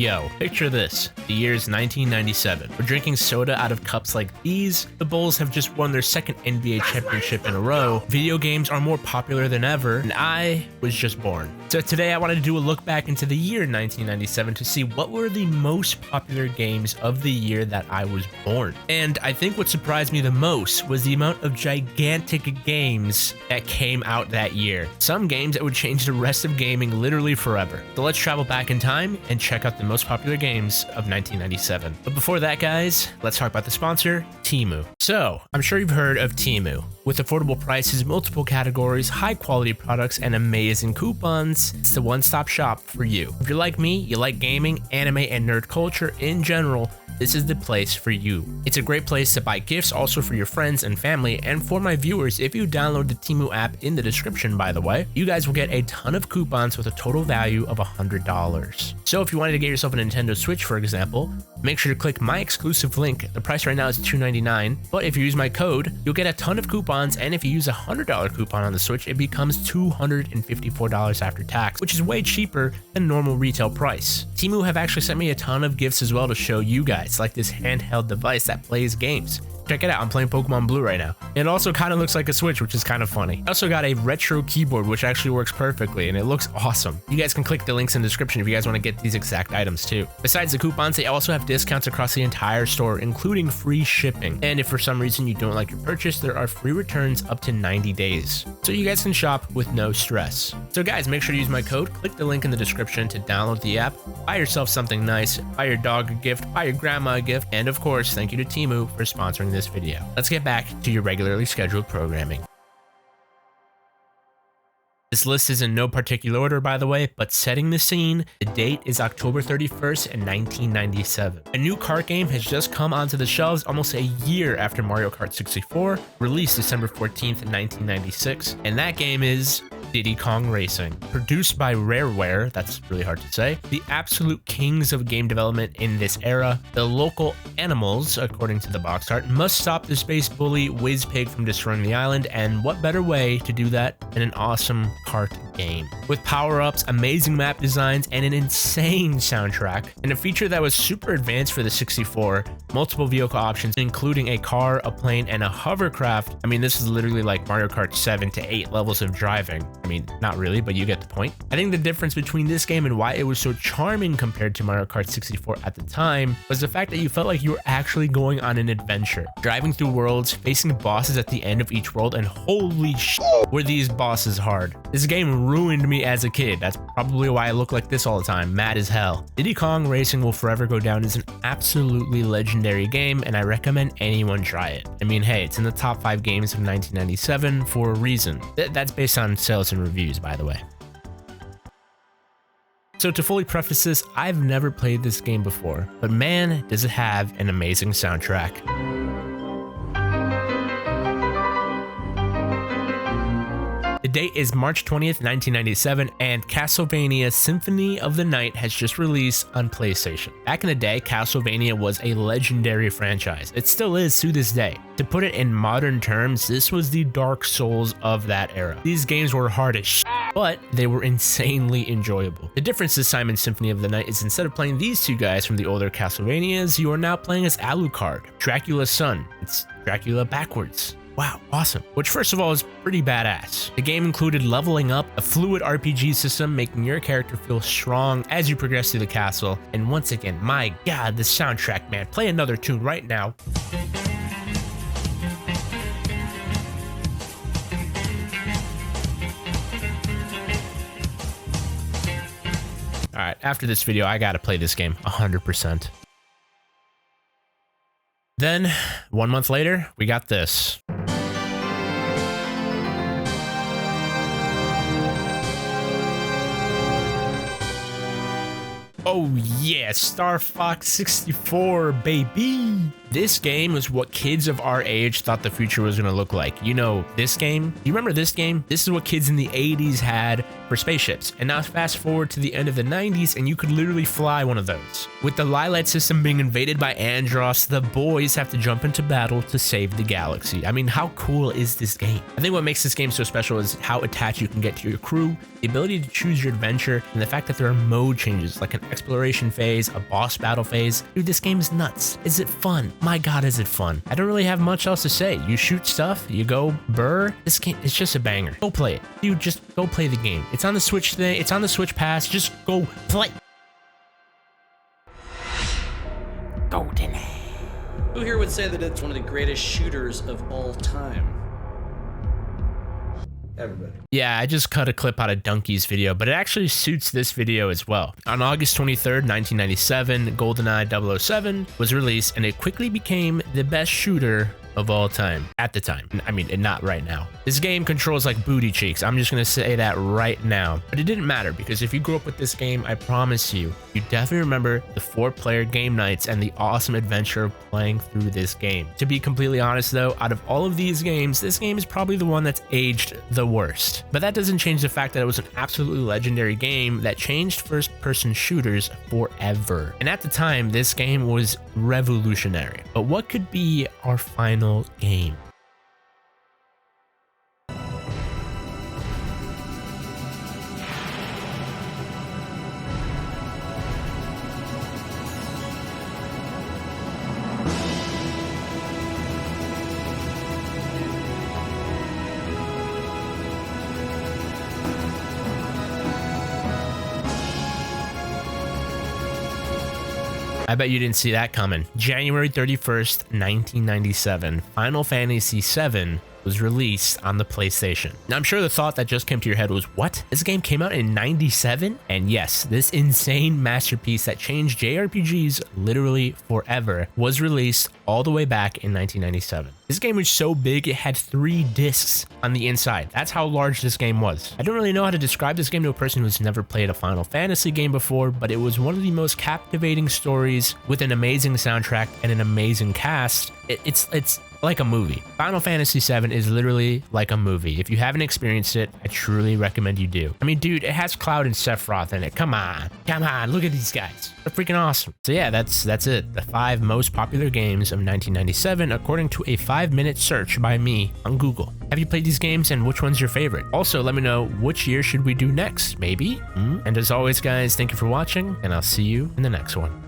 Yo, picture this. The year's 1997. We're drinking soda out of cups like these. The Bulls have just won their second NBA championship in a row. Video games are more popular than ever, and I was just born. So today I wanted to do a look back into the year 1997 to see what were the most popular games of the year that I was born. And I think what surprised me the most was the amount of gigantic games that came out that year. Some games that would change the rest of gaming literally forever. So let's travel back in time and check out the most popular games of 1997. But before that, guys, let's talk about the sponsor, Temu. So, I'm sure you've heard of Temu. With affordable prices, multiple categories, high quality products, and amazing coupons, it's the one-stop shop for you. If you're like me, you like gaming, anime, and nerd culture in general, this is the place for you. It's a great place to buy gifts also for your friends and family, and for my viewers, if you download the Temu app in the description, by the way, you guys will get a ton of coupons with a total value of $100. So if you wanted to get yourself a Nintendo Switch, for example, make sure to click my exclusive link. The price right now is $299, but if you use my code, you'll get a ton of coupons, and if you use a $100 coupon on the Switch, it becomes $254 after tax, which is way cheaper than normal retail price. Temu have actually sent me a ton of gifts as well to show you guys, like this handheld device that plays games. Check it out, I'm playing Pokemon Blue right now. It also kind of looks like a Switch, which is kind of funny. I also got a retro keyboard, which actually works perfectly, and it looks awesome. You guys can click the links in the description if you guys want to get these exact items too. Besides the coupons, they also have discounts across the entire store, including free shipping. And if for some reason you don't like your purchase, there are free returns up to 90 days. So you guys can shop with no stress. So guys, make sure to use my code, click the link in the description to download the app, buy yourself something nice, buy your dog a gift, buy your grandma a gift, and of course, thank you to Temu for sponsoring this video. Let's get back to your regularly scheduled programming. This list is in no particular order, by the way, but setting the scene, the date is October 31st in 1997. A new kart game has just come onto the shelves almost a year after Mario Kart 64, released December 14th, 1996, and that game is Diddy Kong Racing. Produced by Rareware, that's really hard to say, the absolute kings of game development in this era, the local animals, according to the box art, must stop the space bully Whizpig from destroying the island, and what better way to do that than an awesome kart game. With power-ups, amazing map designs, and an insane soundtrack, and a feature that was super advanced for the 64, multiple vehicle options, including a car, a plane, and a hovercraft. I mean, this is literally like Mario Kart 7 to 8 levels of driving. I mean, not really, but you get the point. I think the difference between this game and why it was so charming compared to Mario Kart 64 at the time was the fact that you felt like you were actually going on an adventure, driving through worlds, facing bosses at the end of each world, and holy shit, were these bosses hard. This game ruined me as a kid. That's probably why I look like this all the time, mad as hell. Diddy Kong Racing will forever go down as an absolutely legendary game, and I recommend anyone try it. I mean, hey, it's in the top 5 games of 1997 for a reason. That's based on sales and reviews, by the way. So to fully preface this, I've never played this game before, but man, does it have an amazing soundtrack. The date is March 20th, 1997, and Castlevania Symphony of the Night has just released on PlayStation. Back in the day, Castlevania was a legendary franchise. It still is to this day. To put it in modern terms, this was the Dark Souls of that era. These games were hard as shit, but they were insanely enjoyable. The difference this time in Symphony of the Night is instead of playing these two guys from the older Castlevanias, you are now playing as Alucard, Dracula's son. It's Dracula backwards. Wow, awesome. Which first of all is pretty badass. The game included leveling up, a fluid RPG system making your character feel strong as you progress through the castle, and once again, my god, the soundtrack, man. Play another tune right now. Alright, after this video, I gotta play this game 100%. Then, 1 month later, we got this. Oh yeah, Star Fox 64, baby! This game was what kids of our age thought the future was going to look like. You know, this game, you remember this game? This is what kids in the 80s had for spaceships. And now fast forward to the end of the 90s and you could literally fly one of those. With the Lilat system being invaded by Andros, the boys have to jump into battle to save the galaxy. I mean, how cool is this game? I think what makes this game so special is how attached you can get to your crew, the ability to choose your adventure, and the fact that there are mode changes like an exploration phase, a boss battle phase. Dude, this game is nuts. Is it fun? My God, is it fun? I don't really have much else to say. You shoot stuff, you go burr. This game is just a banger. Go play it. Dude, just go play the game. It's on the Switch thing. It's on the Switch Pass. Just go play. Golden. Who here would say that it's one of the greatest shooters of all time? Everybody. Yeah, I just cut a clip out of Donkey's video, but it actually suits this video as well. On August 23rd, 1997, GoldenEye 007 was released, and it quickly became the best shooter of all time at the time. I mean, not right now. This game controls like booty cheeks. I'm just gonna say that right now. But it didn't matter because if you grew up with this game, I promise you definitely remember the 4-player game nights and the awesome adventure of playing through this game. To be completely honest though, out of all of these games, this game is probably the one that's aged the worst. But that doesn't change the fact that it was an absolutely legendary game that changed first-person shooters forever. And at the time, this game was revolutionary. But what could be our final game? I bet you didn't see that coming. January 31st, 1997, Final Fantasy VII was released on the PlayStation. Now, I'm sure the thought that just came to your head was, what? This game came out in 97? And yes, this insane masterpiece that changed JRPGs literally forever was released all the way back in 1997. This game was so big, it had 3 discs on the inside. That's how large this game was. I don't really know how to describe this game to a person who's never played a Final Fantasy game before, but it was one of the most captivating stories with an amazing soundtrack and an amazing cast. It's like a movie. Final Fantasy VII is literally like a movie. If you haven't experienced it, I truly recommend you do. I mean, dude, it has Cloud and Sephiroth in it. Come on, look at these guys. They're freaking awesome. So yeah, that's it. The 5 most popular games of 1997, according to a 5-minute search by me on Google. Have you played these games and which one's your favorite? Also, let me know which year should we do next, maybe? And as always, guys, thank you for watching, and I'll see you in the next one.